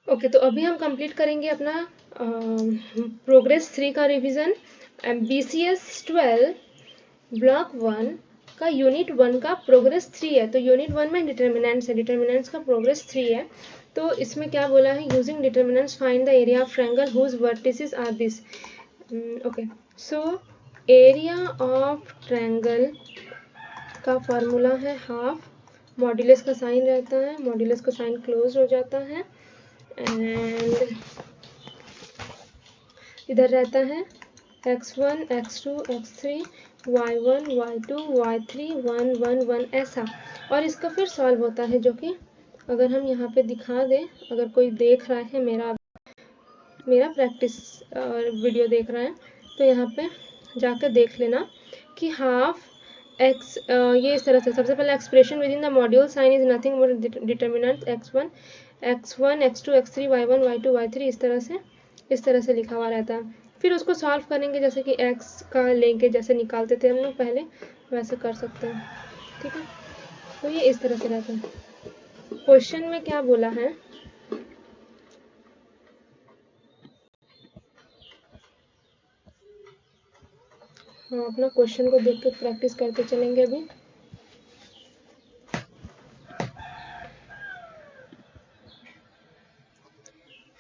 Okay, तो अभी हम कंप्लीट करेंगे अपना प्रोग्रेस 3 का रिवीजन। BCS 12 ब्लॉक 1 का यूनिट 1 का प्रोग्रेस 3 है। तो यूनिट 1 में डिटर्मिनेंट्स है, डिटर्मिनेंट्स का प्रोग्रेस 3 है। तो इसमें क्या बोला है, using determinants find the area of triangle whose vertices are this. Okay, so area of triangle का फॉर्मूला है हाफ, मॉड्यूलस का साइन रहता है, मॉड्यूलस का साइन क्लोज हो जाता है, एंड इधर रहता है x1 x2 x3 y1 y2 y3 1 1 1 ऐसा। और इसका फिर सॉल्व होता है, जो कि अगर हम यहाँ पे दिखा दें, अगर कोई देख रहा है मेरा प्रैक्टिस वीडियो देख रहा है, तो यहाँ पे जाकर देख लेना कि हाफ एक्स, ये इस तरह से सबसे पहले expression within the module sign is nothing but determinant x1 x2 x3 y1 y2 y3 इस तरह से लिखा हुआ रहता है। फिर उसको सॉल्व करेंगे, जैसे कि x का लेके जैसे निकालते थे हम लोग पहले, वैसे कर सकते हैं। ठीक है, तो ये इस तरह से रहता है। क्वेश्चन में क्या बोला है, हाँ, अपना क्वेश्चन को देख के प्रैक्टिस करते चलेंगे अभी।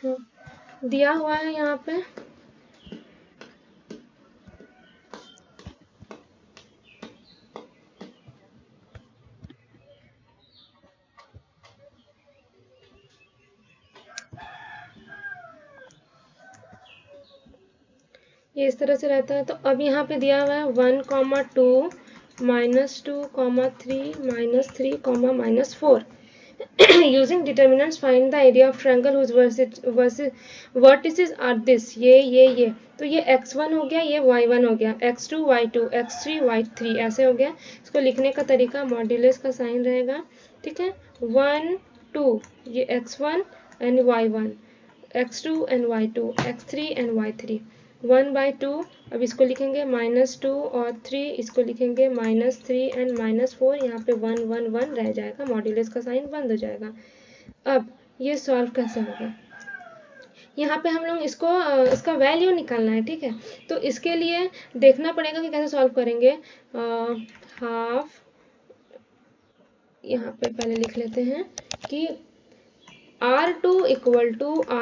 हाँ, दिया हुआ है यहाँ पे ये इस तरह से रहता है। तो अब यहाँ पे दिया हुआ है 1,2 -2,3 -3, -4 using determinants find the area of triangle whose vertices are this, ये तो ये x1 हो गया, ये y1 हो गया, x2 y2 x3 y3 ऐसे हो गया। इसको लिखने का तरीका मॉड्यूलस का साइन रहेगा। ठीक है, 1 2 ये x1 and y1, x2 and y2, x3 and y3, 1/2। अब इसको लिखेंगे -2 और 3, इसको लिखेंगे -3 एंड -4, यहाँ पे 1 1 1 रह जाएगा, मॉड्यूलस का साइन बंद हो जाएगा। अब ये सॉल्व कैसे होगा, यहाँ पे हम लोग इसका वैल्यू निकालना है। ठीक है, तो इसके लिए देखना पड़ेगा कि कैसे सॉल्व करेंगे। हाफ, यहाँ पे पहले लिख लेते हैं कि R2 = R2 -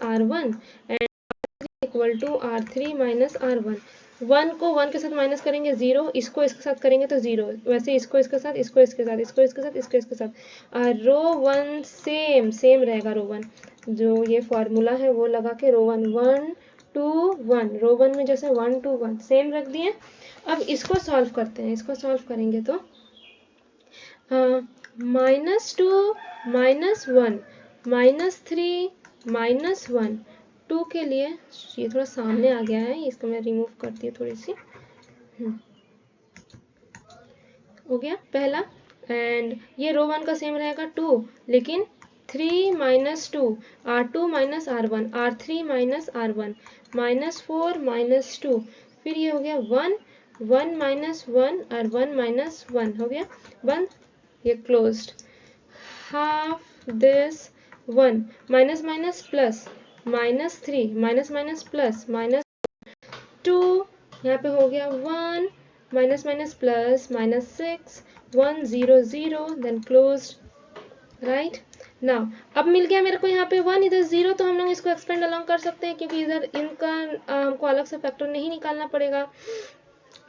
R1 and equal to R3 - R1। 1 को 1 के साथ माइनस करेंगे 0, इसको इसके साथ करेंगे तो 0, वैसे इसको इसके साथ, इसको इसके साथ, इसको इसके साथ, इसको इसके साथ। रो 1 सेम रहेगा। रो 1 जो ये फॉर्मूला है वो लगा के रो 1 1 2 1, रो 1 में जैसे 1 2 1 सेम रख दिए। अब इसको सॉल्व करते हैं। इसको सॉल्व करेंगे तो -2 -1 -3 -1, 2 के लिए ये थोड़ा सामने आ गया है, इसको मैं रिमूव करती हूँ थोड़ी सी। हो गया पहला, एंड ये रो 1 का सेम रहेगा 2, लेकिन 3 -2 R2 - R1 R3 - R1 -4 -2, फिर ये हो गया 1 1 -1 और 1 -1 हो गया बंद, ये closed. Half this 1 minus minus plus -3 minus minus plus -2, यहाँ पे हो गया 1 minus minus plus -6 1 0 0, then close. Right now अब मिल गया मेरे को यहाँ पे 1, इधर 0, तो हम लोग इसको एक्सपेंड अलॉन्ग कर सकते हैं, क्योंकि इधर इनका हमको अलग से फैक्टर नहीं निकालना पड़ेगा।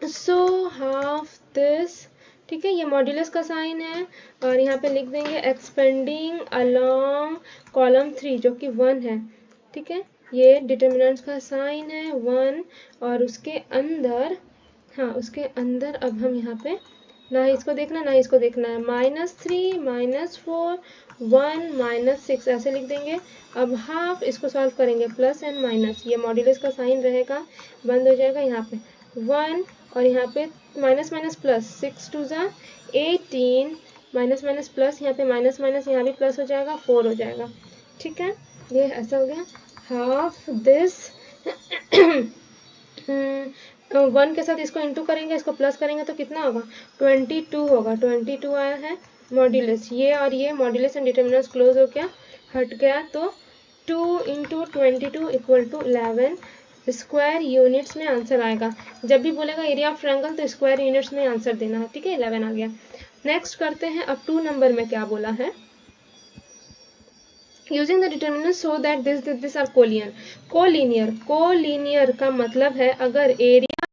सो हाफ दिस, ठीक है, ये मॉड्यूलस का साइन है, और यहाँ पे लिख देंगे एक्सपेंडिंग अलोंग कॉलम 3 जो कि 1 है। ठीक है, ये डिटर्मिनेंट्स का साइन है 1, और उसके अंदर, हाँ उसके अंदर अब हम यहाँ पे ना इसको देखना ना इसको देखना है, -3 -4 1 -6 ऐसे लिख देंगे। अब हाफ इसको सॉल्व करेंगे, प्लस एंड माइनस, ये मॉड्यूलस का साइन रहेगा, बंद हो जाएगा यहाँ पे 1, और यहाँ पे माइनस माइनस प्लस 6 2 ज़ा 18, माइनस माइनस प्लस, यहाँ पे माइनस माइनस यहाँ भी प्लस हो जाएगा, 4 हो जाएगा। ठीक है, ये ऐसा हो गया हाफ दिस। 1 के साथ इसको इंटू करेंगे, इसको प्लस करेंगे तो कितना होगा, 22 होगा, 22 आया है मॉड्यूलस। ये और ये मॉड्यूलस एंड डिटर्मिनेंट्स क्लोज हो गया, हट गया तो 2 into 22 equal to 11 square units में आंसर आएगा। जब भी बोलेगा एरिया ऑफ ट्रायंगल तो स्क्वायर यूनिट्स में आंसर देना है, ठीक है। 11 आ गया। नेक्स्ट करते हैं, अब 2 नंबर में क्या बोला है, using the determinant so that this are collinear. Collinear का मतलब है अगर area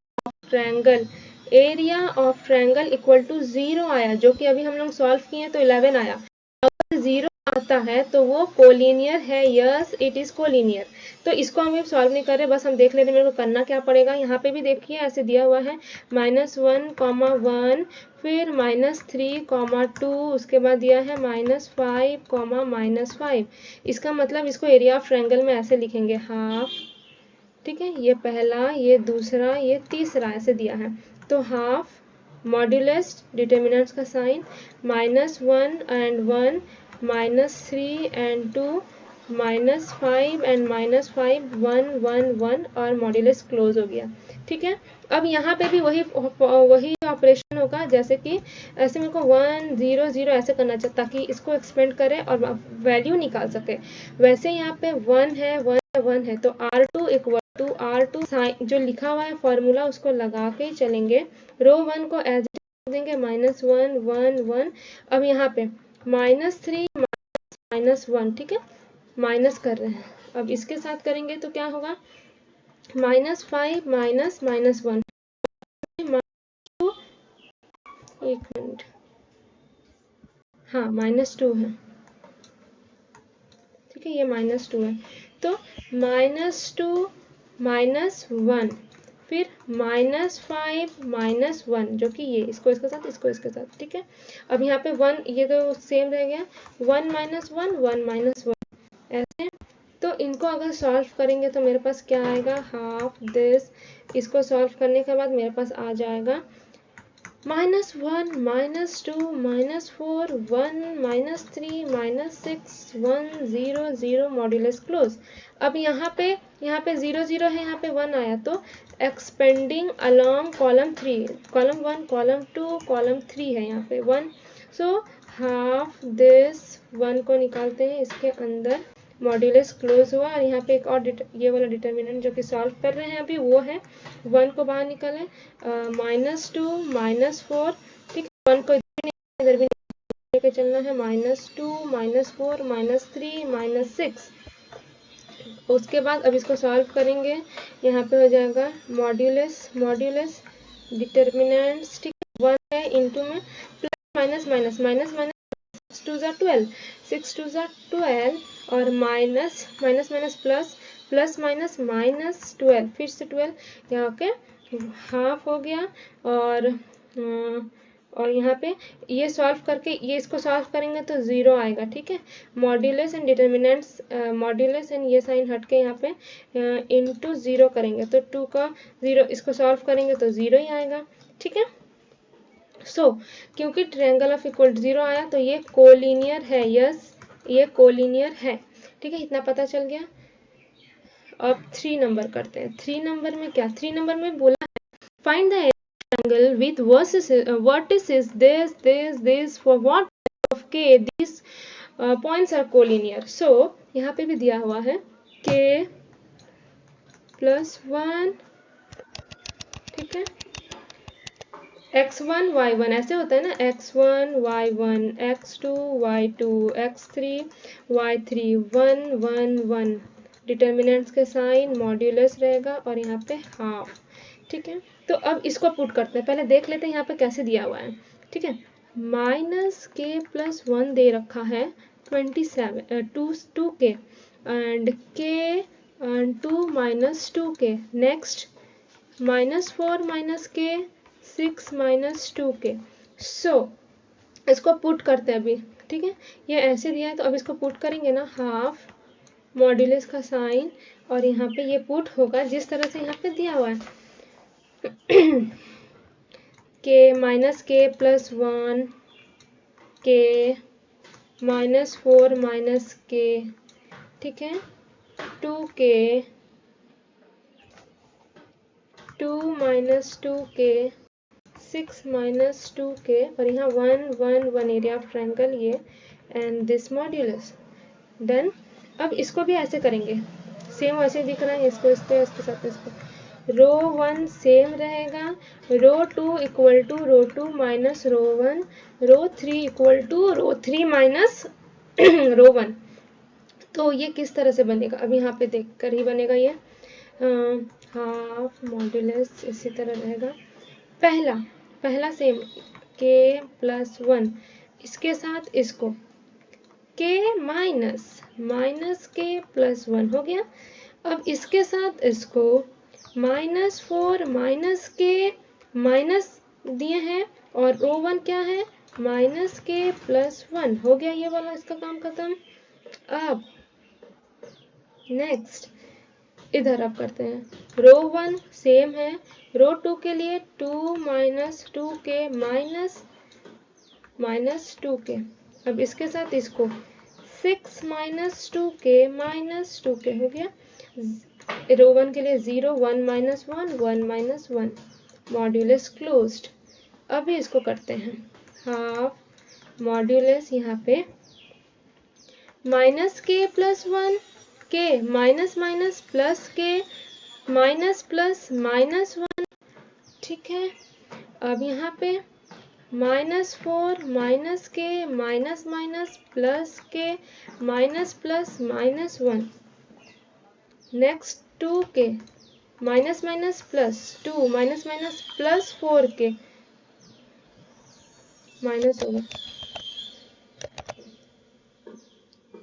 of triangle equal to 0 आया, जो कि अभी हम लोग सॉल्व किए तो 11 आया, अगर 0 आता है तो वो कोलिनियर है। Yes it is collinear. तो इसको हम सॉल्व नहीं कर रहे, बस हम देख ले रहे मेरे को करना क्या पड़ेगा। यहाँ पे भी देखिए ऐसे दिया हुआ है -1, 1, फिर -3, 2, उसके बाद दिया है -5, -5। इसका मतलब इसको एरिया ऑफ ट्रायंगल में ऐसे लिखेंगे, हाफ, ठीक है। ये पहला, ये दूसरा, ये तीसरा, ऐसे दिया है। तो हाफ मॉड्यूलस डिटर्मिनेंट्स का साइन -1 and 1, -3 and 2, -5 and -5, 1, 1, 1 और मॉड्यूलस क्लोज हो गया, ठीक है। अब यहाँ पे भी वही ऑपरेशन होगा, जैसे कि ऐसे मेरे को 1, 0, 0 ऐसे करना चाहिए ताकि इसको एक्सपेंड करे और वैल्यू निकाल सके। वैसे यहाँ पे 1 है, 1 है तो R2 equal to R2 sign जो लिखा हुआ है फॉर्मूला उसको लगा के चलेंगे। रो 1 को एज देंगे -1, 1, 1। अब यहाँ पे -3 -1, ठीक है, माइनस कर रहे हैं। अब इसके साथ करेंगे तो क्या होगा, -5 -1, एक मिनट, हाँ -2 है, ठीक है, ये -2 है। तो -2 -1, फिर -5 -1, जो कि ये इसको इसके साथ, इसको इसके साथ, ठीक है। अब यहाँ पे 1, ये तो सेम रह गया, 1 -1 1 -1 ऐसे। तो इनको अगर सॉल्व करेंगे तो मेरे पास क्या आएगा, हाफ दिस। इसको सॉल्व करने के बाद मेरे पास आ जाएगा -1 -2 -4 1 -3 -6 1 0 0 मॉड्यूलस क्लोज। अब यहाँ पे 0 0 है, यहाँ पे 1 आया तो expanding along column 3, column 1 column 2 column 3 है यहाँ पे 1। सो हाफ दिस 1 को निकालते हैं इसके अंदर, मॉड्यूलस क्लोज हुआ। और यहाँ पे एक और ये वाला डिटर्मिनेंट जो कि सॉल्व कर रहे हैं अभी वो है 1 को बाहर निकालें, -2 -4, ठीक है। 1 को इधर भी लेके चलना है, -2 -4 -3 -6। उसके बाद अब इसको सॉल्व करेंगे, यहाँ पे हो जाएगा मॉड्यूलस डिटर्मिनेंट्स, ठीक है। 1 है इंटू में plus minus minus minus minus 6 2 12, 6 2 12 और minus minus minus plus, plus minus -12, फिर से 12, यहाँ के हाफ हो गया। और यहाँ पे ये सॉल्व करके ये इसको सॉल्व करेंगे तो 0 आएगा, ठीक है। Modulus and determinants, modulus and ये साइन हट के यहाँ पे इंटू 0 करेंगे तो 2 का 0, इसको सॉल्व करेंगे तो 0 ही आएगा, ठीक है। क्योंकि ट्रायंगल ऑफ इक्वल 0 आया तो ये कोलिनियर है। यस ये कोलिनियर है, ठीक है, इतना पता चल गया। अब 3 नंबर करते हैं। 3 नंबर में क्या, 3 नंबर में बोला है find the triangle with vertices this for what of k these points are collinear। so यहाँ पे भी दिया हुआ है k +1, ठीक है, x1 y1 ऐसे होता है ना, x1 y1 x2 y2 x3 y3 1 1 1, determinants के साइन मॉड्यूलस रहेगा और यहाँ पे हाफ, ठीक है। तो अब इसको पुट करते हैं, पहले देख लेते हैं यहाँ पे कैसे दिया हुआ है, ठीक है। -k+1 दे रखा है 27 2k and k 2 -2k, next -4 -k 6 -2k। सो इसको पुट करते हैं अभी, ठीक है। ये ऐसे दिया है तो अब इसको पुट करेंगे ना, हाफ मॉड्यूलस का साइन और यहाँ पे ये पुट होगा जिस तरह से यहाँ पे दिया हुआ है k -k+1 k -4 -k, ठीक है, 2k 2 -2k 6 -2k और यहाँ 1 1 1 एरिया ऑफ ट्रायंगल ये एंड दिस मॉड्यूलस। डन। अब इसको भी ऐसे करेंगे, सेम वैसे दिख रहा है, इसको इसके साथ इसको। रो 1 सेम रहेगा, row 2 equal to row 2 minus row 1, row 3 equal to row 3 minus row 1। तो ये किस तरह से बनेगा, अब यहाँ पे देख कर ही बनेगा ये। हाफ मॉड्यूलस इसी तरह रहेगा। पहला सेम के प्लस 1, इसके साथ इसको के माइनस के प्लस 1 हो गया। अब इसके साथ इसको -4 माइनस के माइनस दिए हैं और रो 1 क्या है माइनस के प्लस 1 हो गया, ये वाला इसका काम खत्म। अब नेक्स्ट इधर अब करते हैं, रो 1 सेम है, रो 2 के लिए 2 माइनस 2 के माइनस 2 के। अब इसके साथ इसको 6 माइनस 2 के माइनस 2 के हो गया। रो 1 के लिए 0 1 माइनस 1 1 माइनस 1, मॉड्यूलस क्लोज्ड। अभी इसको करते हैं हाफ मॉड्यूलस, यहाँ पे माइनस के प्लस 1 के माइनस माइनस प्लस के माइनस प्लस माइनस 1, ठीक है। अब यहाँ पे -4 माइनस के माइनस माइनस प्लस के माइनस प्लस माइनस 1। नेक्स्ट 2 के minus minus plus 2 minus minus plus 4 के माइनस होगा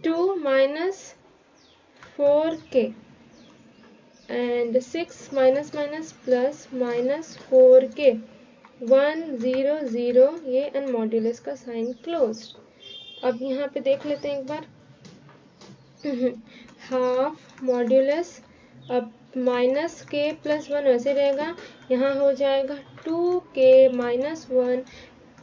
2 माइनस 4 के and 6 minus minus plus minus 4 के 1 0 0, ये अनमॉड्यूलस का साइन क्लोज्ड। अब यहाँ पे देख लेते हैं एक बार हाफ मॉड्यूलस। अब माइनस के प्लस 1 वैसे रहेगा, यहाँ हो जाएगा 2 के माइनस 1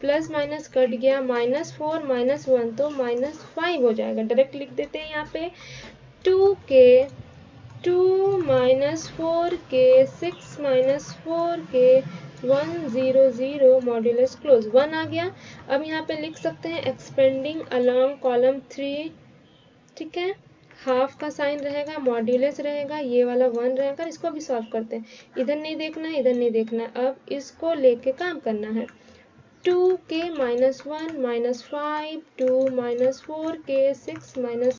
प्लस माइनस कट गया -4 माइनस 1 तो -5 हो जाएगा। डायरेक्ट लिख देते हैं यहाँ पे 2 के 2 माइनस 4 के 6 माइनस 4 के 1 0 0, मॉड्यूलस क्लोज 1 आ गया। अब यहाँ पे लिख सकते हैं एक्सपेंडिंग अलोंग कॉलम 3, ठीक है। हाफ का साइन रहेगा, मॉड्यूलस रहेगा, ये वाला 1 रहेगा। इसको भी सॉल्व करते हैं, इधर नहीं देखना है इधर नहीं देखना है, अब इसको लेके काम करना है। 2 के माइनस 1 माइनस 5 2 माइनस 4 के 6 minus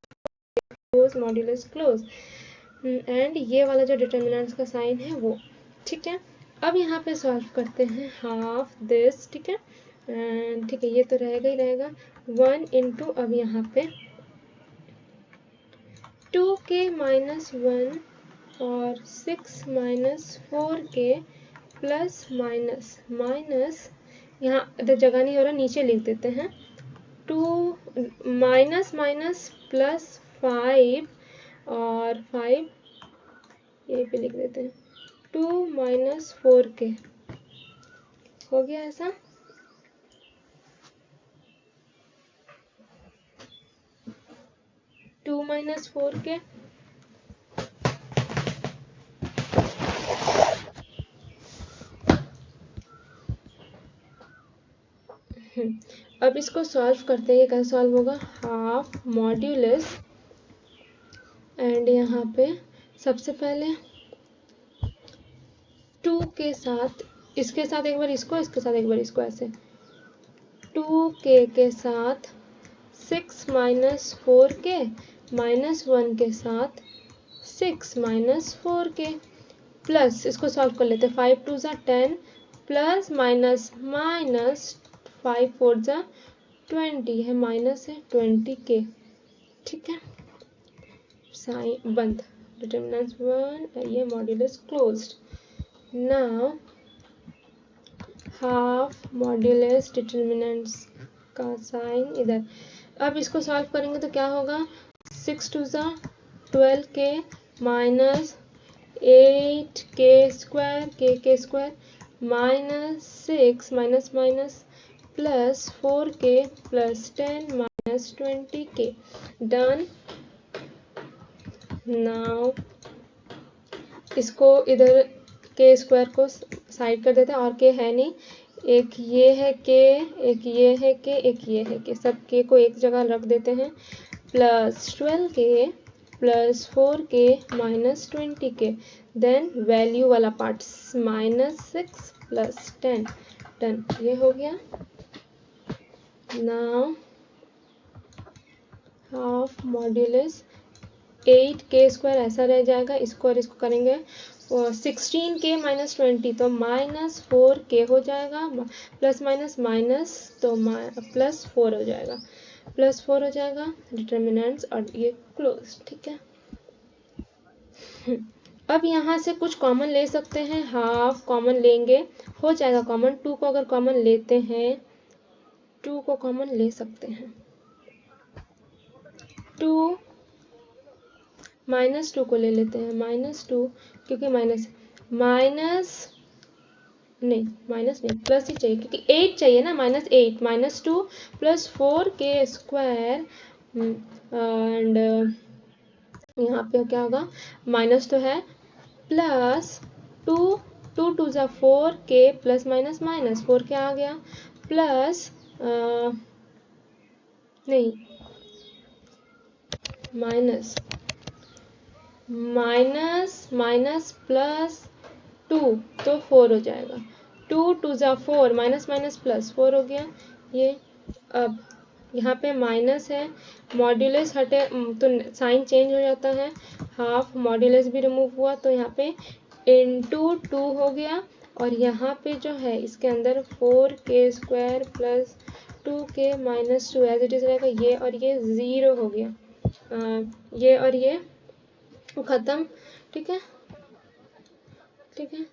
close modulus close, and ये वाला जो डिटर्मिनेंट्स का साइन है वो, ठीक है। अब यहाँ पे सॉल्व करते हैं हाफ दिस, ठीक है। ठीक है, ये तो रहेगा ही रहेगा 1 इंटू, अब यहाँ पे 2 के माइनस 1 और 6 माइनस 4 के प्लस माइनस माइनस, यहाँ इधर जगह नहीं हो रहा, नीचे लिख देते हैं 2 माइनस माइनस प्लस 5 और 5 यहीं पे लिख देते हैं 2 माइनस 4 के, हो गया ऐसा। टू माइनस 4 के अब इसको सॉल्व करते हैं, कैसे सॉल्व होगा हाफ मॉड्यूलस, एंड यहाँ पे सबसे पहले 2 के साथ इसके साथ एक बार इसको, इसके साथ एक बार इसको, ऐसे 2 के साथ 6 माइनस 4 के माइनस 1 के साथ 6 माइनस 4 के प्लस, इसको सॉल्व कर लेते हैं 5 2 ज़ा 10 प्लस माइनस माइनस 5 4 ज़ा 20 है, माइनस है 20 के, ठीक है। साइन बंद, डिटर्मिनेंट्स 1, ये modulus closed. Now half modulus determinants का साइन इधर। अब इसको सॉल्व करेंगे तो क्या होगा 6 2 ज़ा 12 के माइनस 8 के स्क्वायर के square minus 6 minus minus plus 4 के प्लस 10 माइनस 20 के, डन। नाउ इसको इधर के स्क्वायर को साइड कर देते हैं, और के है नहीं, एक ये है के, एक ये है के, एक ये है के, सब के को एक जगह रख देते हैं। Plus 12k plus 4k minus 20k, then value वाला पार्ट -6 प्लस 10, डन, ये हो गया। नाउ हाफ मॉड्यूलस 8k² ऐसा रह जाएगा, इसको और इसको करेंगे 16k माइनस 20 तो -4k हो जाएगा, प्लस माइनस माइनस तो +4 हो जाएगा, +4 हो जाएगा डिटर्मिनेंट्स, और ये क्लोज, ठीक है। अब यहाँ से कुछ कॉमन ले सकते हैं, हाफ कॉमन लेंगे, हो जाएगा कॉमन। 2 को अगर कॉमन लेते हैं, 2 को कॉमन ले सकते हैं, 2 -2 को ले लेते हैं, -2 क्योंकि माइनस नहीं प्लस ही चाहिए, क्योंकि 8 चाहिए ना, -8 -2 प्लस 4k² एंड यहाँ पे क्या होगा, माइनस तो है, प्लस 2 2 2 ज़ा 4k plus minus minus 4k आ गया, प्लस नहीं माइनस माइनस माइनस प्लस 2 तो 4 हो जाएगा, 2 2 ज़ा 4 माइनस माइनस प्लस 4 हो गया ये। अब यहाँ पे माइनस है, मॉड्यूलस हटे तो साइन चेंज हो जाता है, हाफ मॉड्यूलस भी रिमूव हुआ तो यहाँ पे इंटू 2 हो गया, और यहाँ पे जो है इसके अंदर 4k² plus 2k minus 2 as it is रहेगा, ये और ये 0 हो गया, ये और ये खत्म, ठीक है, ठीक है,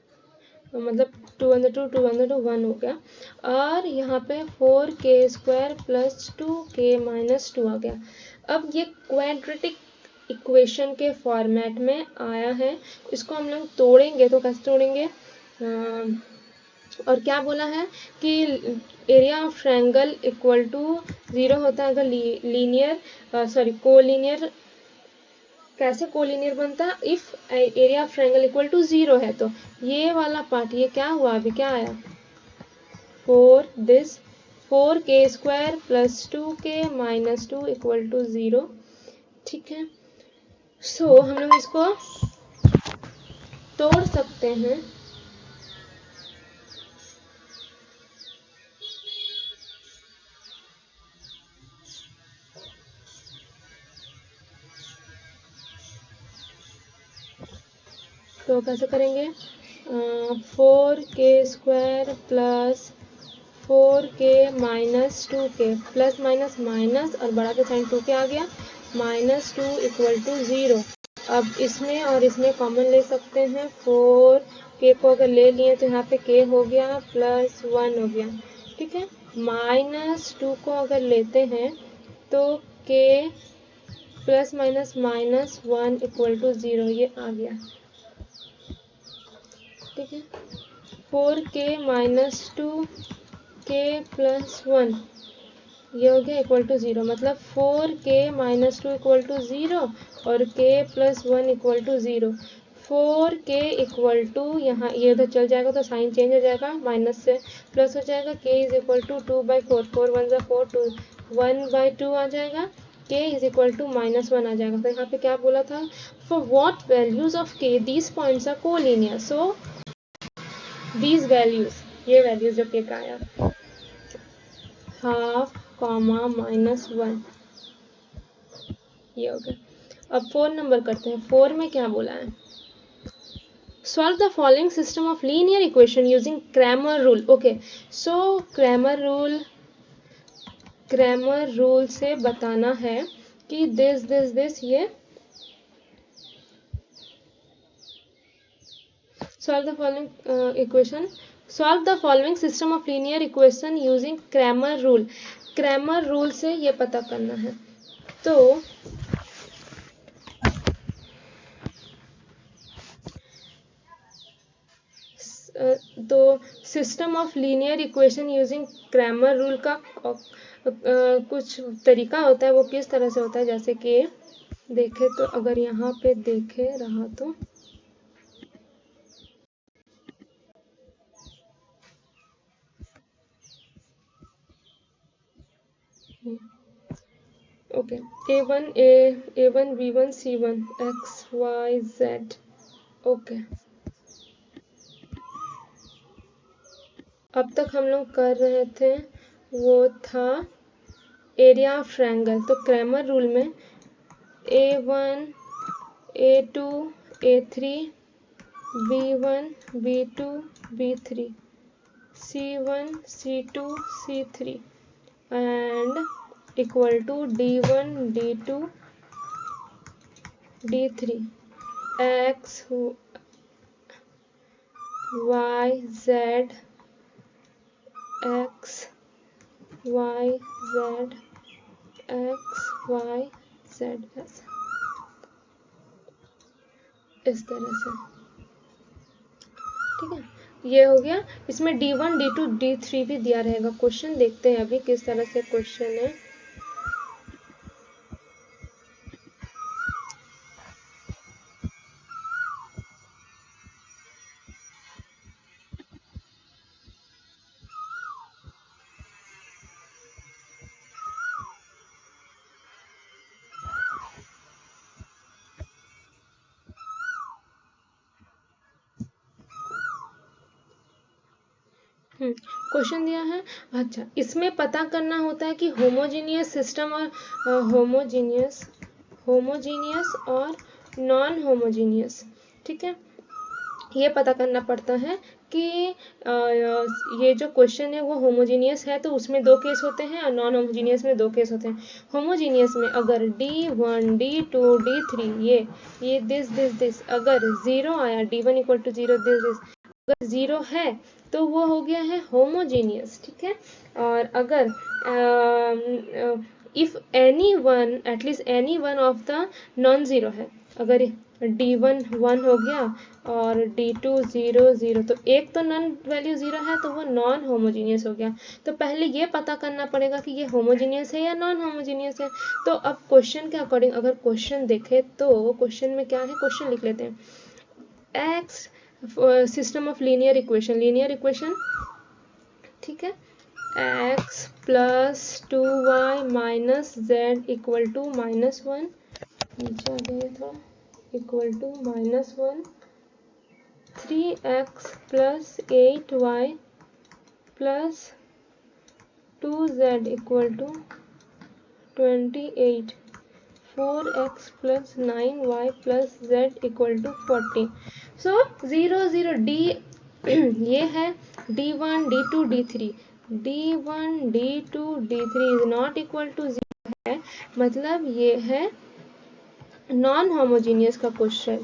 तो मतलब 2 हो गया, और यहाँ पे 4k² प्लस 2k माइनस 2 आ गया। अब ये क्वाड्रेटिक इक्वेशन के फॉर्मेट में आया है, इसको हम लोग तोड़ेंगे तो कैसे तोड़ेंगे, और क्या बोला है कि area of triangle equal to 0 होता है अगर लीनियर कोलिनियर, कैसे कोलिनियर बनता है, if area of triangle equal to 0 है, तो ये वाला पार्ट, ये क्या हुआ, अभी क्या आया, 4k² plus 2k minus 2 equal to 0, ठीक है। सो हम लोग इसको तोड़ सकते हैं, तो कैसे करेंगे, 4k² plus 4k minus 2k plus minus minus और बड़ा के साइन 2k आ गया, -2 इक्वल टू 0। अब इसमें और इसमें कॉमन ले सकते हैं, 4k को अगर ले लिए तो यहाँ पे k हो गया प्लस 1 हो गया, ठीक है, -2 को अगर लेते हैं तो k plus minus minus 1 equal to 0, ये आ गया, ठीक है, 4k माइनस 2k प्लस 1 ये हो गया इक्वल टू 0, मतलब 4k माइनस 2 इक्वल टू 0 और k plus 1 equal to 0, 4k equal to, यहाँ ये उधर चल जाएगा तो साइन चेंज हो जाएगा, माइनस से प्लस हो जाएगा, k इज इक्वल टू 2/4, 4 1 ज़ा 4, 2 1/2 आ जाएगा, k इज इक्वल टू -1 आ जाएगा। तो यहाँ पे क्या बोला था, for what values of k these points are collinear, so these values, ये वैल्यूज जो k का आया, हाफ कॉमा -1, ये हो गया। अब 4 नंबर करते हैं, 4 में क्या बोला है, solve the following system of linear equation using Cramer rule, okay, so Cramer rule से बताना है कि दिस ये solve the following equation, solve the following system of linear equation using Cramer rule, Cramer rule से ये पता करना है, तो system of linear equation using Cramer rule का कुछ तरीका होता है, वो किस तरह से होता है, जैसे कि देखे तो अगर यहाँ पे देखे रहा तो okay, A1 B1 C1 X Y Z। Okay, अब तक हम लोग कर रहे थे वो था एरिया ऑफ ट्रायंगल। तो क्रैमर रूल में A1 A2 A3 B1 B2 B3 C1 C2 C3 and equal to D1 D2 D3 X Y Z X Y Z X Y Z इस तरह से। ठीक है, ये हो गया। इसमें D1 D2 D3 भी दिया रहेगा। क्वेश्चन देखते हैं अभी किस तरह से क्वेश्चन है। क्वेश्चन दिया है। अच्छा, इसमें पता करना होता है कि होमोजीनियस सिस्टम और होमोजीनियस और नॉन होमोजीनियस। ठीक है, ये पता करना पड़ता है कि ये जो क्वेश्चन है वो होमोजीनियस है तो उसमें दो केस होते हैं और नॉन होमोजीनियस में दो केस होते हैं। होमोजीनियस में अगर D1 D2 D3 ये दिस अगर 0 आया, D1 इक्वल टू 0 दिस अगर 0 है तो वो हो गया है होमोजीनियस। ठीक है, और अगर if any one at least any one of the non zero है, अगर D1 1 हो गया और D2 0 0 तो एक तो नॉन वैल्यू 0 है तो वो नॉन होमोजीनियस हो गया। तो पहले ये पता करना पड़ेगा कि ये होमोजीनियस है या नॉन होमोजीनियस है। तो अब क्वेश्चन के अकॉर्डिंग अगर क्वेश्चन देखे तो क्वेश्चन में क्या है, क्वेश्चन लिख लेते हैं। X system of linear equation. ठीक है, x plus 2y minus z equal to -1, नीचे आ जाइए थोड़ा, equal to -1, 3x plus 8y plus 2z equal to 28, 4x plus 9y plus z equal to 40। So 0 0 D ये है D1 D2 D3 D1 D2 D3 is not equal to 0 है, मतलब ये है नॉन होमोजीनियस का क्वेश्चन।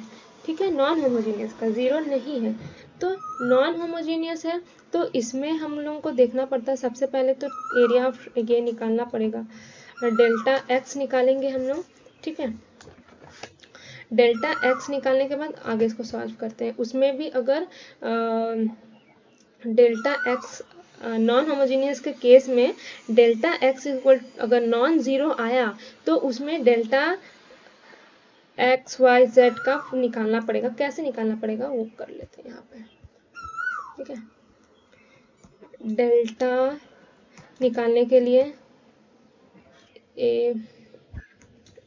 ठीक है, non homogeneous का, 0 नहीं है तो नॉन होमोजीनियस है। तो इसमें हम लोगों को देखना पड़ता है सबसे पहले तो एरिया ऑफ ये निकालना पड़ेगा, डेल्टा एक्स निकालेंगे हम लोग। ठीक है, डेल्टा एक्स निकालने के बाद आगे इसको सॉल्व करते हैं। उसमें भी अगर डेल्टा एक्स नॉन होमोजीनियस के केस में डेल्टा एक्स इक्वल अगर नॉन जीरो आया तो उसमें डेल्टा एक्स वाई जेड का निकालना पड़ेगा। कैसे निकालना पड़ेगा वो कर लेते हैं यहाँ पे। ठीक है, डेल्टा निकालने के लिए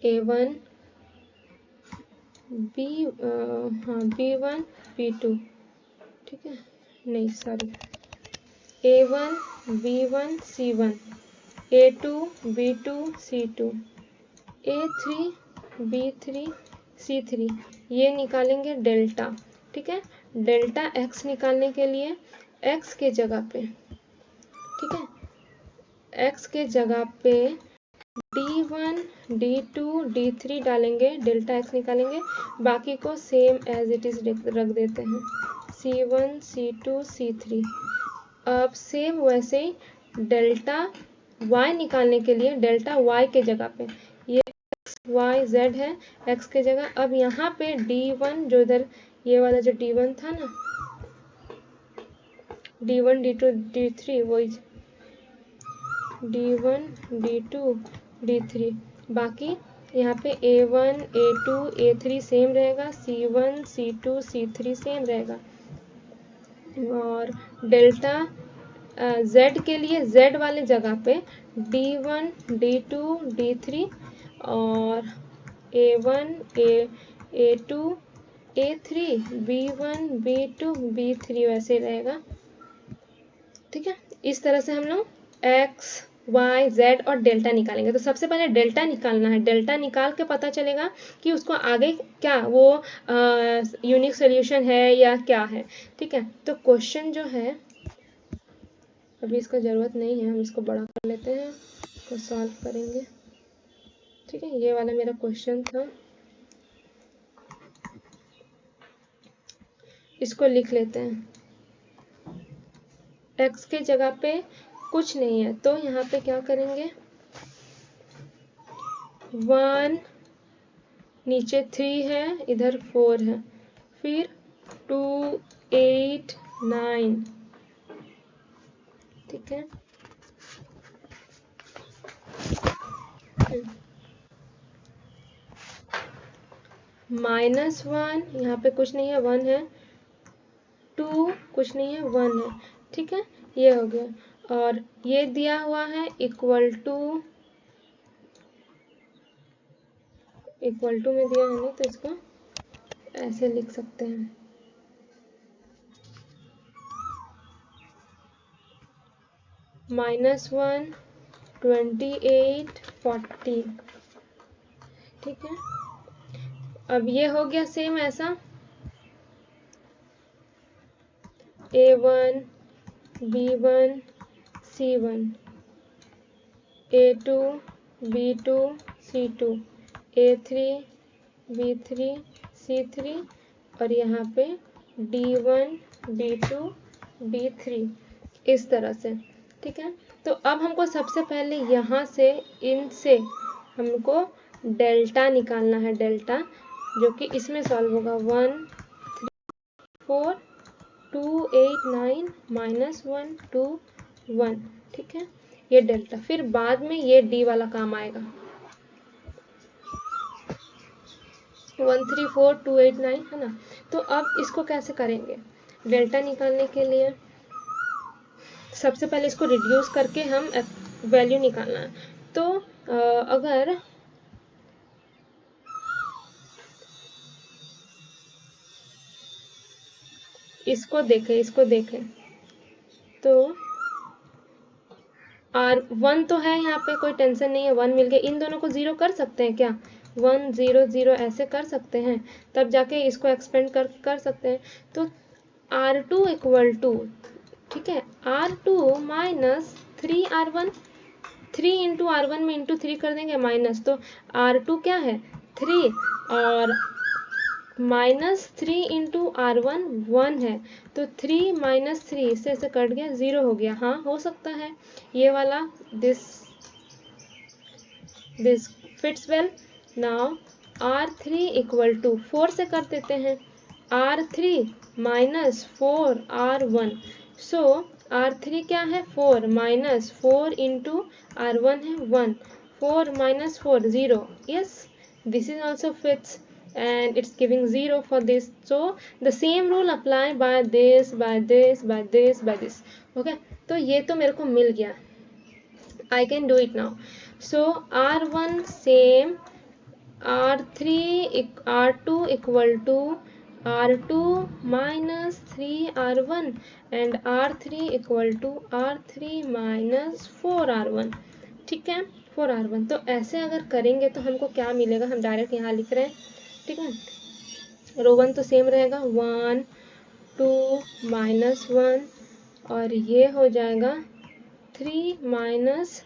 A1 B1 B2, ठीक है, नहीं sorry, A1 B1 C1 A2 B2 C2 A3 B3 C3 ये निकालेंगे डेल्टा। ठीक है, डेल्टा एक्स निकालने के लिए एक्स के जगह पे, ठीक है, एक्स के जगह पे D1 D2 D3 डालेंगे, डेल्टा एक्स निकालेंगे, बाकी को सेम एज इट इज रख देते हैं, C1 C2 C3। अब सेम वैसे ही डेल्टा y निकालने के लिए डेल्टा y के जगह पे ये y z है x के जगह। अब यहाँ पे D1 जो इधर ये वाला जो D1 था ना, D1 D2 D3 वही D1 D2 D3, बाकी यहाँ पे A1 A2 A3 सेम रहेगा, C1 C2 C3 सेम रहेगा। और डेल्टा z के लिए z वाले जगह पे D1 D2 D3 और A1 A2 A3 B1 B2 B3 वैसे रहेगा। ठीक है, इस तरह से हम लोग x y z और डेल्टा निकालेंगे। तो सबसे पहले डेल्टा निकालना है। डेल्टा निकाल के पता चलेगा कि उसको आगे क्या वो यूनिक सोल्यूशन है या क्या है। ठीक है, तो क्वेश्चन जो है अभी इसका ज़रूरत नहीं है, हम इसको बड़ा कर लेते हैं, इसको सॉल्व करेंगे। ठीक है, ये वाला मेरा क्वेश्चन था, इसको लिख लेते हैं। x के जगह पे कुछ नहीं है तो यहाँ पे क्या करेंगे, 1 नीचे 3 है, इधर 4 है, फिर 2 8 9। ठीक है, -1 यहाँ पे कुछ नहीं है, 1 है, 2 कुछ नहीं है, 1 है। ठीक है, ये हो गया। और ये दिया हुआ है इक्वल टू में दिया है ना, तो इसको ऐसे लिख सकते हैं, -1 28 40। ठीक है, अब ये हो गया सेम ऐसा, A1 B1 C1 A2 B2 C2 A3 B3 C3 और यहाँ पे D1 B2 B3 इस तरह से। ठीक है, तो अब हमको सबसे पहले यहाँ से इनसे हमको डेल्टा निकालना है, डेल्टा जो कि इसमें सॉल्व होगा, 1 3 4 2 8 9 -1 2 1। ठीक है, ये डेल्टा, फिर बाद में ये डी वाला काम आएगा, 1 3 4 2 8 9 है ना। तो अब इसको कैसे करेंगे, डेल्टा निकालने के लिए सबसे पहले इसको रिड्यूस करके हम वैल्यू निकालना है। तो अगर इसको देखें तो R1 तो है यहाँ पे, कोई टेंशन नहीं है, 1 मिल गया। इन दोनों को 0 कर सकते हैं क्या, 1 0 0 ऐसे कर सकते हैं, तब जाके इसको एक्सपेंड कर सकते हैं। तो R2 इक्वल टू, ठीक है, R2 -3R1, 3 इंटू R1 में इंटू 3 कर देंगे माइनस, तो R2 क्या है 3 और -3 इंटू R1 1 है, तो 3 - 3 इससे ऐसे कट गया, 0 हो गया। हाँ, हो सकता है ये वाला, this fits well. Now R3 equal to 4 से कर देते हैं, R3 -4 R1, सो R3 क्या है 4 -4 इंटू R1 है 1, 4 - 4 0, yes, this is also fits and it's giving 0 for this, so the same rule apply by this by this by this by this. okay, तो ये तो मेरे को मिल गया, I can do it now. So R1 same, R3 R2 equal to R2 -3 R1 and R3 equal to R3 -4 R1। ठीक है, 4 R1। तो ऐसे अगर करेंगे तो हमको क्या मिलेगा, हम डायरेक्ट यहाँ लिख रहे हैं। ठीक है, रो 1 तो सेम रहेगा, 1 2 -1 और ये हो जाएगा 3 -3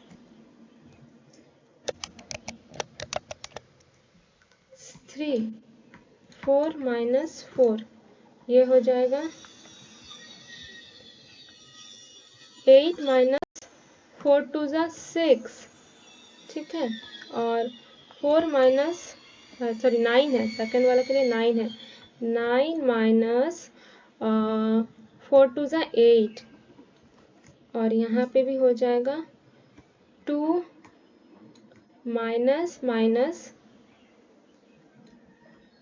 4 -4, ये हो जाएगा 8 -4 2 6। ठीक है, और 4 सॉरी 9 है, सेकंड वाला के लिए 9 है, 9 -4 2 8 और यहाँ पे भी हो जाएगा 2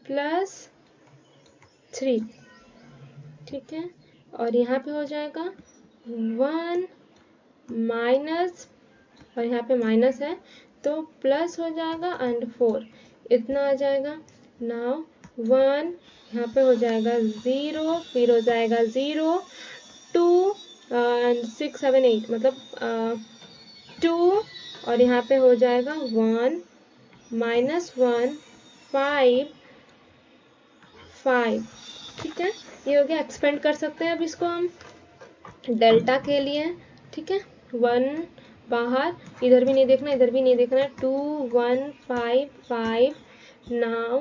+3। ठीक है, और यहाँ पे हो जाएगा 1 माइनस, और यहाँ पे माइनस है तो प्लस हो जाएगा एंड 4 इतना आ जाएगा। नाउ 1 यहाँ पे हो जाएगा 0, फिर हो जाएगा 0, 2 एंड 6 7 8 मतलब 2 और यहाँ पे हो जाएगा 1 -1 5 5। ठीक है, ये हो गया। एक्सपेंड कर सकते हैं अब इसको हम डेल्टा के लिए। ठीक है, 1 बाहर, इधर भी नहीं देखना इधर भी नहीं देखना, 2 1 5 5। नाउ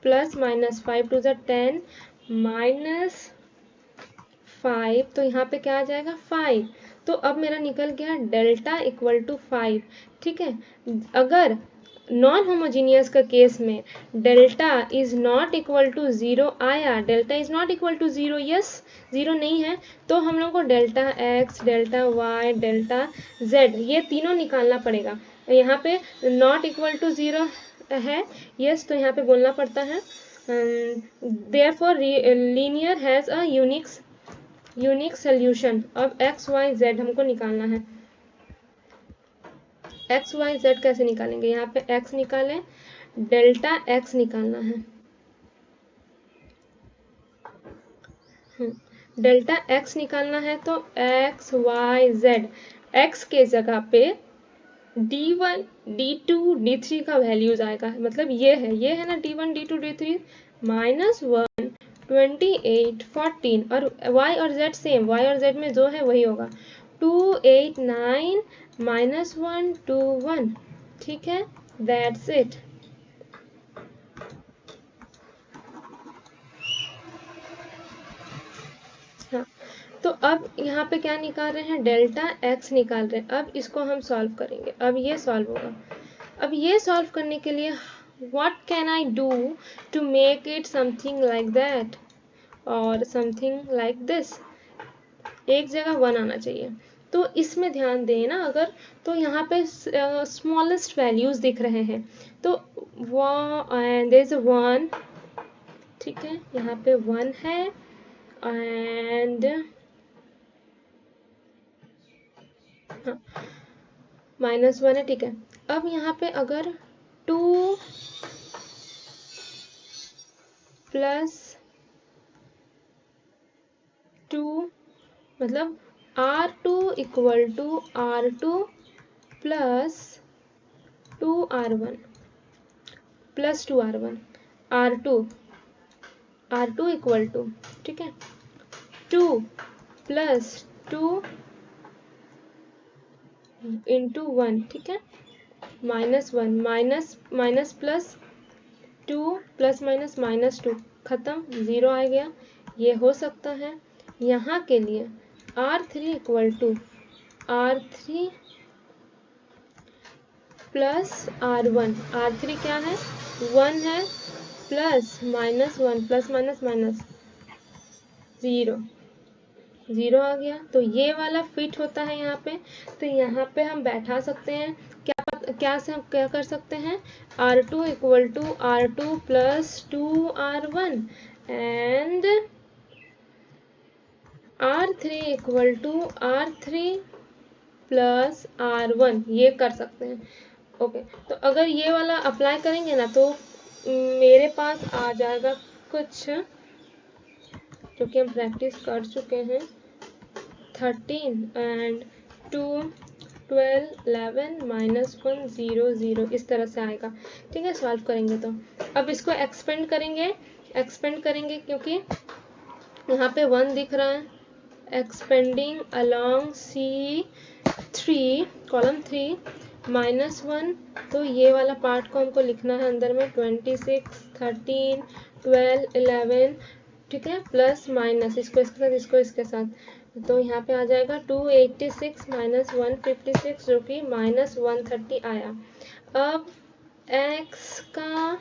प्लस माइनस 5 टू ज़ 10 माइनस 5, तो यहाँ पे क्या आ जाएगा 5। तो अब मेरा निकल गया डेल्टा इक्वल टू 5। ठीक है, अगर नॉन होमोजीनियस का केस में delta is not equal to 0 आया, delta is not equal to 0, yes 0 नहीं है, तो हम लोग को delta x, delta y, delta z ये तीनों निकालना पड़ेगा। यहाँ पे नॉट इक्वल टू 0 है, यस, तो यहाँ पे बोलना पड़ता है therefore linear has a unique solution. अब x y z हमको निकालना है। एक्स वाई जेड कैसे निकालेंगे, यहाँ पे x निकालें, डेल्टा x निकालना है। डेल्टा x निकालना है तो x y z, x के जगह पे d1 d2 d3 का वैल्यूज आएगा, मतलब ये है ना d1 d2 d3 -1 28 14 और y और z सेम, y और z में जो है वही होगा 2 8 9 -1 2 1। ठीक है, दैट्स इट। हाँ, तो अब यहाँ पे क्या निकाल रहे हैं, डेल्टा x निकाल रहे हैं। अब इसको हम सॉल्व करेंगे, अब ये सॉल्व होगा। अब ये सॉल्व करने के लिए what can I do to make it something like that or something like this, एक जगह 1 आना चाहिए। तो इसमें ध्यान देना, अगर तो यहाँ पे स्मॉलेस्ट वैल्यूज दिख रहे हैं, तो देयर इज 1। ठीक है, यहाँ पे 1 है एंड -1 है। ठीक है, अब यहाँ पे अगर 2 + 2 मतलब R2 equal to R2 plus 2R1 plus 2R1 R2 equal to, ठीक है, 2 + 2 × 1। ठीक है, -1 माइनस प्लस 2 ± -2 खत्म, 0 आ गया। ये हो सकता है। यहाँ के लिए R3 equal to R3 plus R1, R3 क्या है 1 है, प्लस -1 प्लस माइनस 0 0 आ गया। तो ये वाला फिट होता है यहाँ पे, तो यहाँ पे हम बैठा सकते हैं। क्या कर सकते हैं, R2 equal to R2 plus 2R1 and R3 equal to R3 plus R1, ये कर सकते हैं। ओके, तो अगर ये वाला अप्लाई करेंगे ना तो मेरे पास आ जाएगा कुछ, क्योंकि हम प्रैक्टिस कर चुके हैं, 13 एंड 2 12 11 -1 0 0 इस तरह से आएगा। ठीक है, सॉल्व करेंगे तो अब इसको एक्सपेंड करेंगे क्योंकि यहाँ पे 1 दिख रहा है। एक्सपेंडिंग अलोंग C3 कॉलम 3 -1, तो ये वाला पार्ट को हमको लिखना है अंदर में 26 13 12 11। ठीक है, प्लस माइनस इसको इसके साथ, तो यहाँ पे आ जाएगा 286 -156 जो कि -130 आया। अब x का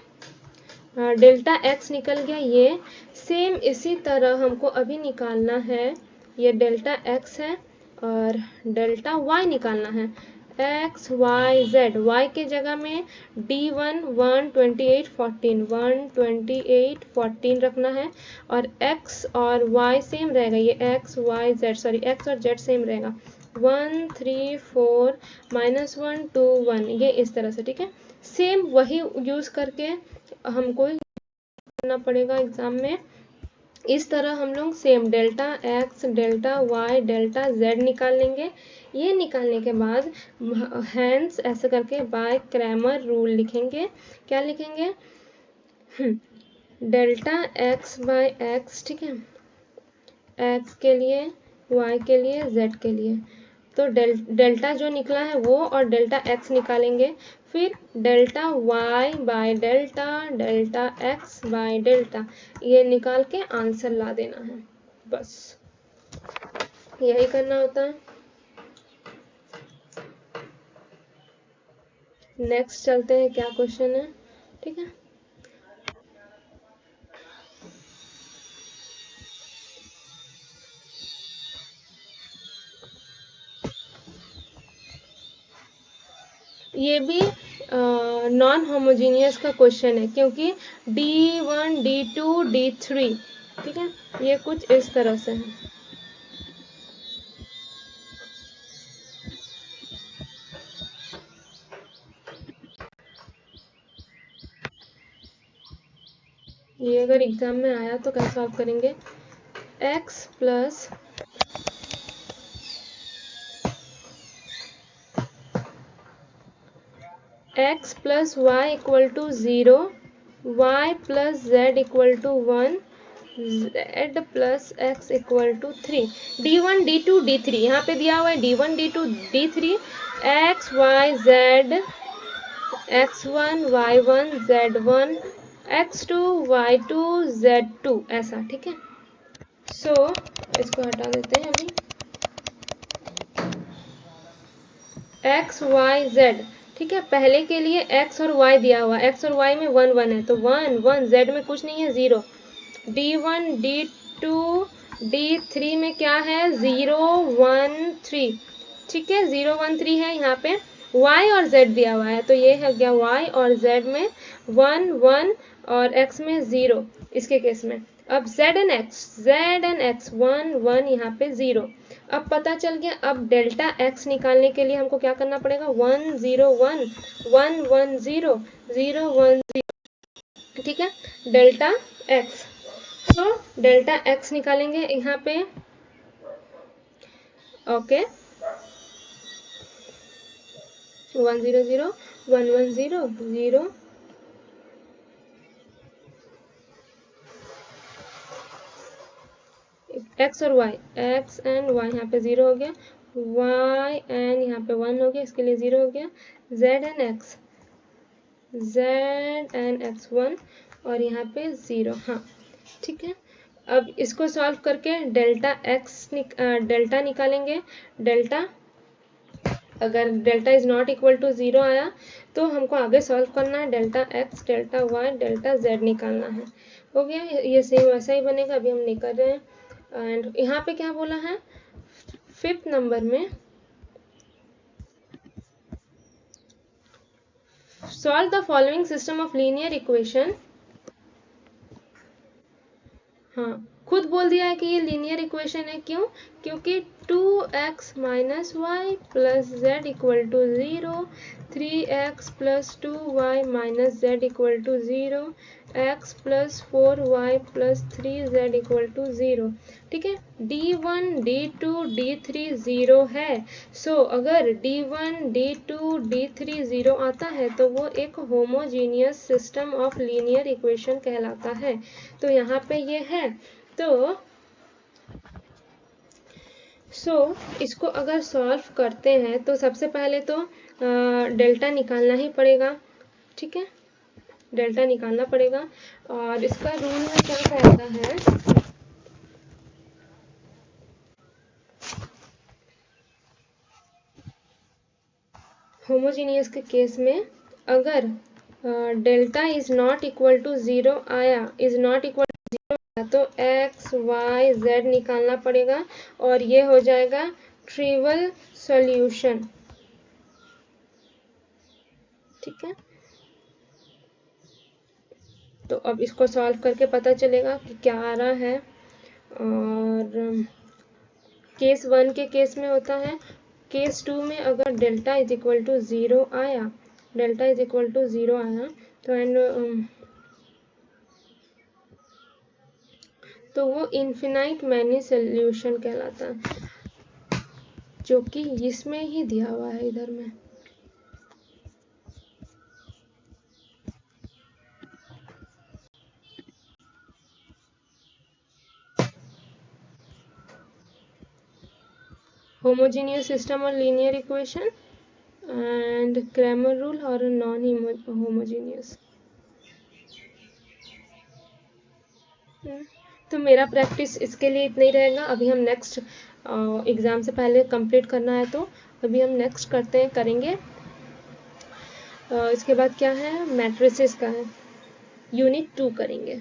डेल्टा x निकल गया। ये सेम इसी तरह हमको अभी निकालना है, ये डेल्टा x है और डेल्टा y निकालना है। x y z, y के जगह में d1 128 14 128 14 रखना है और x और y सेम रहेगा, ये x y z sorry x और z सेम रहेगा 1 3 4 -1 2 1, ये इस तरह से। ठीक है, सेम वही यूज करके हमको करना पड़ेगा एग्जाम में। इस तरह हम लोग same delta x, delta y, delta z निकाल लेंगे। ये निकालने के बाद हैंस ऐसे करके बाय क्रैमर रूल लिखेंगे। क्या लिखेंगे? डेल्टा एक्स बाय एक्स, ठीक है, एक्स के लिए, वाई के लिए, जेड के लिए। तो डेल्टा जो निकला है वो और डेल्टा एक्स निकालेंगे। फिर delta y by delta, delta x by delta, ये निकाल के आंसर ला देना है, बस यही करना होता है। नेक्स्ट चलते हैं, क्या क्वेश्चन है। ठीक है, ये भी नॉन होमोजीनियस का क्वेश्चन है, क्योंकि D1 D2 D3, ठीक है, ये कुछ इस तरह से है। ये अगर एग्जाम में आया तो कैसे सॉल्व करेंगे? x plus x plus y equal to 0, y plus z equal to 1, z plus x equal to 3। D1 D2 D3 यहाँ पे दिया हुआ है, D1 D2 D3, x y z, x1 y1 z1, x2 y2 z2, ऐसा। ठीक है, सो इसको हटा देते हैं अभी। एक्स वाई जेड, ठीक है, पहले के लिए x और y दिया हुआ, x और y में 1 1 है तो 1 1, z में कुछ नहीं है 0। D1 D2 D3 में क्या है? 0 1 3, ठीक है, 0 1 3 है। यहाँ पे y और z दिया हुआ है तो ये है क्या? y और z में 1 1 और x में 0 इसके केस में। अब z एंड x 1 1, यहाँ पे 0। अब पता चल गया। अब डेल्टा x निकालने के लिए हमको क्या करना पड़ेगा? 1 0 1 1 1 0 0 1 0, ठीक है, डेल्टा x। तो डेल्टा x निकालेंगे यहाँ पे, ओके, 1 0 0 1 1 0 0 x और y, x एंड y यहाँ पे 0 हो गया, y एंड यहाँ पे 1 हो गया, इसके लिए 0 हो गया, z एंड x 1 और यहाँ पे 0। हाँ, ठीक है, अब इसको सॉल्व करके डेल्टा डेल्टा निकालेंगे। डेल्टा, अगर delta is not equal to 0 आया तो हमको आगे सॉल्व करना है, delta x, delta y, delta z निकालना है। हो गया, ये सेम वैसा ही बनेगा, अभी हम नहीं कर रहे हैं। एंड यहाँ पे क्या बोला है? 5th नंबर में solve the following system of linear equation. हाँ, खुद बोल दिया है कि ये लीनियर इक्वेशन है। क्यों? क्योंकि 2x minus y plus z equal to 0, 3x plus 2y minus z equal to 0, x plus 4y plus 3z equal to 0। ठीक है, D1 D2 D3 0 है। सो अगर D1 D2 D3 0 आता है तो वो एक homogeneous system of linear equation कहलाता है। तो यहाँ पे ये है। तो इसको अगर सॉल्व करते हैं तो सबसे पहले तो डेल्टा निकालना ही पड़ेगा। ठीक है, डेल्टा निकालना पड़ेगा। और इसका रूल में क्या कहता है? होमोजीनियस के केस में अगर delta is not equal to 0 आया, इज नॉट इक्वल टू 0 आया, तो x y z निकालना पड़ेगा और ये हो जाएगा ट्रिवियल सॉल्यूशन। ठीक है, तो अब इसको सॉल्व करके पता चलेगा कि क्या आ रहा है। और केस 1 के केस में होता है केस 2 में अगर डेल्टा इज इक्वल टू 0 आया, डेल्टा इज इक्वल टू 0 आया तो वो इन्फिनाइट मैनी सोल्यूशन कहलाता है, जो कि इसमें ही दिया हुआ है इधर में। होमोजीनियस सिस्टम और linear equation and Cramer rule और नॉन होमोजीनियस। तो मेरा प्रैक्टिस इसके लिए इतना ही रहेगा। अभी हम नेक्स्ट एग्ज़ाम से पहले कंप्लीट करना है, तो अभी हम नेक्स्ट करेंगे। इसके बाद क्या है, मैट्रिसेस का है, यूनिट 2 करेंगे।